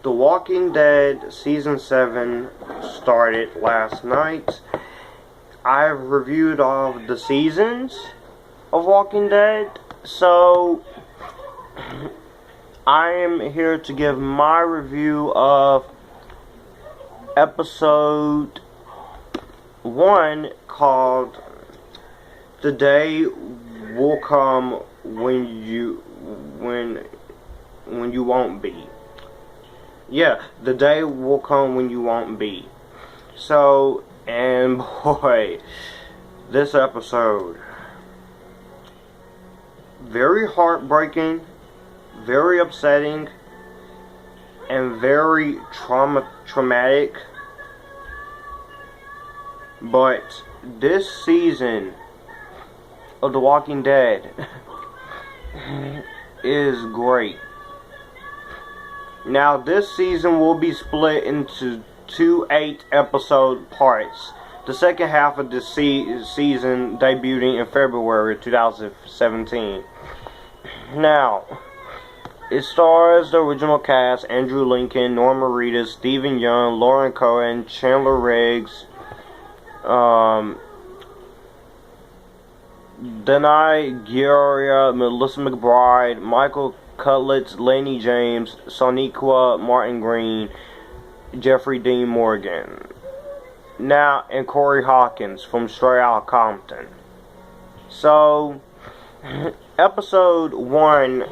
The Walking Dead Season 7 started last night. I've reviewed all of the seasons of Walking Dead, so I am here to give my review of episode 1 called The Day Will Come When You Won't Be. Yeah, the day will come when you won't be. So, and boy, this episode, very heartbreaking, very upsetting, and very traumatic. But this season of The Walking Dead is great. Now, this season will be split into two 8-episode parts. The second half of the season debuting in February 2017. Now, it stars the original cast: Andrew Lincoln, Norma Reedus, Stephen Young, Lauren Cohen, Chandler Riggs, Danai Gurira, Melissa McBride, Michael Cutlets, Lenny James, Soniqua Martin Green, Jeffrey Dean Morgan. Now, and Corey Hawkins from Straight Outta Compton. So, episode 1,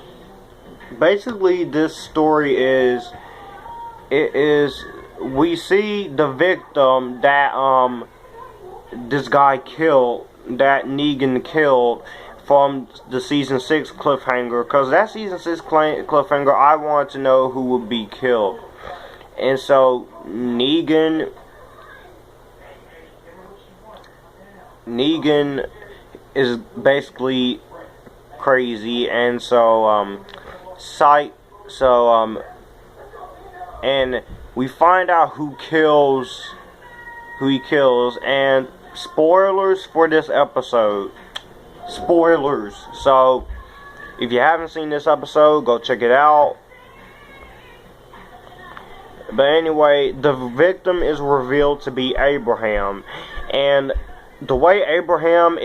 basically this story we see the victim that this guy killed, that Negan killed, from the season 6 cliffhanger, because that season 6 cliffhanger, I wanted to know who would be killed. And so Negan is basically crazy, and and we find out who he kills, and spoilers for this episode. Spoilers. So, if you haven't seen this episode, go check it out. But anyway, the victim is revealed to be Abraham. And the way Abraham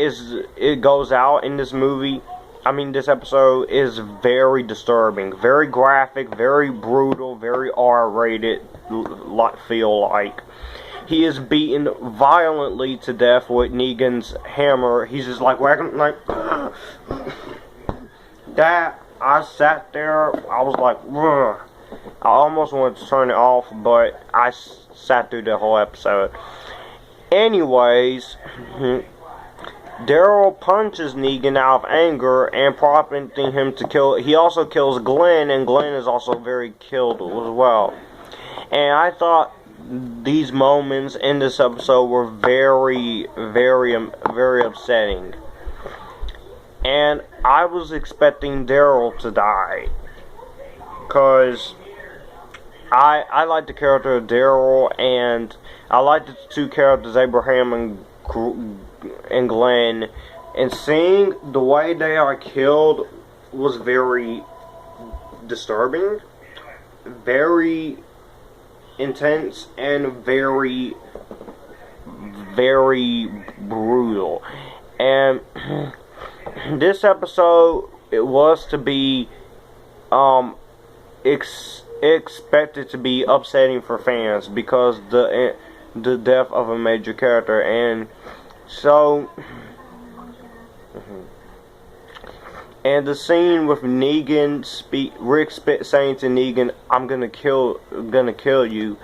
goes out in this this episode, is very disturbing. Very graphic, very brutal, very R-rated, feel like. He is beaten violently to death with Negan's hammer. He's just like whacking, like that. I sat there. I was like, ugh. I almost wanted to turn it off, but I sat through the whole episode. Anyways, Daryl punches Negan out of anger and prompting him to kill. He also kills Glenn, and Glenn is also very killed as well. And I thought these moments in this episode were very, very, very upsetting. And I was expecting Daryl to die, because I like the character of Daryl, and I like the two characters, Abraham and Glenn. And seeing the way they are killed was very disturbing, very intense, and very, very brutal. And this episode, it was to be expected to be upsetting for fans, because the death of a major character. And so, and the scene with Negan Rick saying to Negan, "I'm gonna kill you."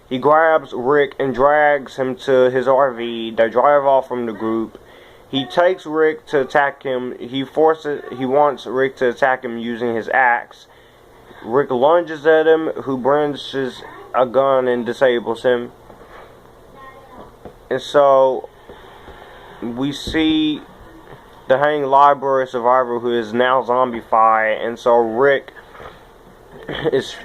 He grabs Rick and drags him to his RV. They drive off from the group. He takes Rick to attack him. He wants Rick to attack him using his axe. Rick lunges at him, who brandishes a gun and disables him. And so we see the Hang Library survivor, who is now zombified, and so Rick is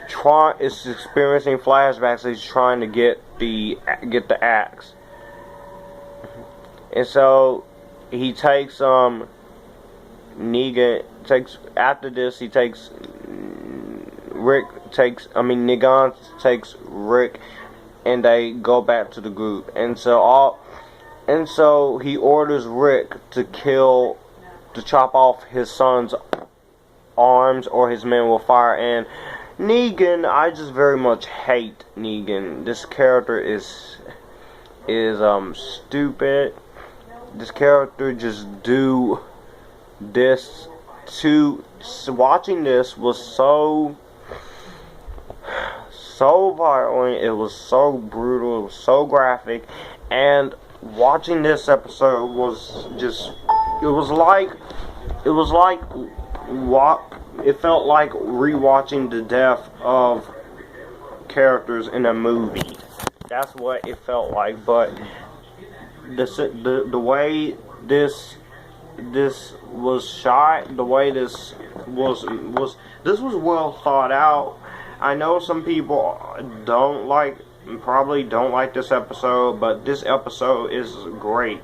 experiencing flashbacks. He's trying to get the axe, and so he takes Negan. After this, he takes Negan takes Rick, and they go back to the group, and so he orders Rick to chop off his son's arms, or his men will fire. And Negan, I just very much hate Negan. This character is stupid. This character just do this to. Watching this was so violent. It was so brutal. It was so graphic. And watching this episode was just. It felt like rewatching the death of characters in a movie. That's what it felt like. But the way this was shot, the way this was well thought out. I know some people probably don't like this episode, but this episode is great.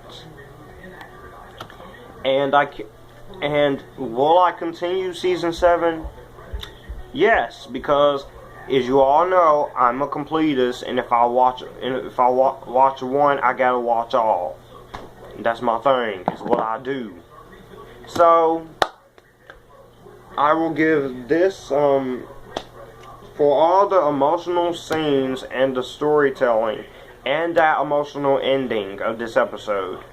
And will I continue season 7? Yes, because as you all know, I'm a completist, and if I watch one, I gotta watch all. That's my thing. It's what I do. So I will give this for all the emotional scenes and the storytelling and that emotional ending of this episode.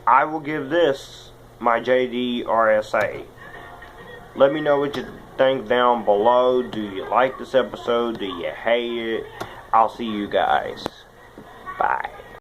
I will give this my JDRSA. Let me know what you think down below. Do you like this episode? Do you hate it? I'll see you guys.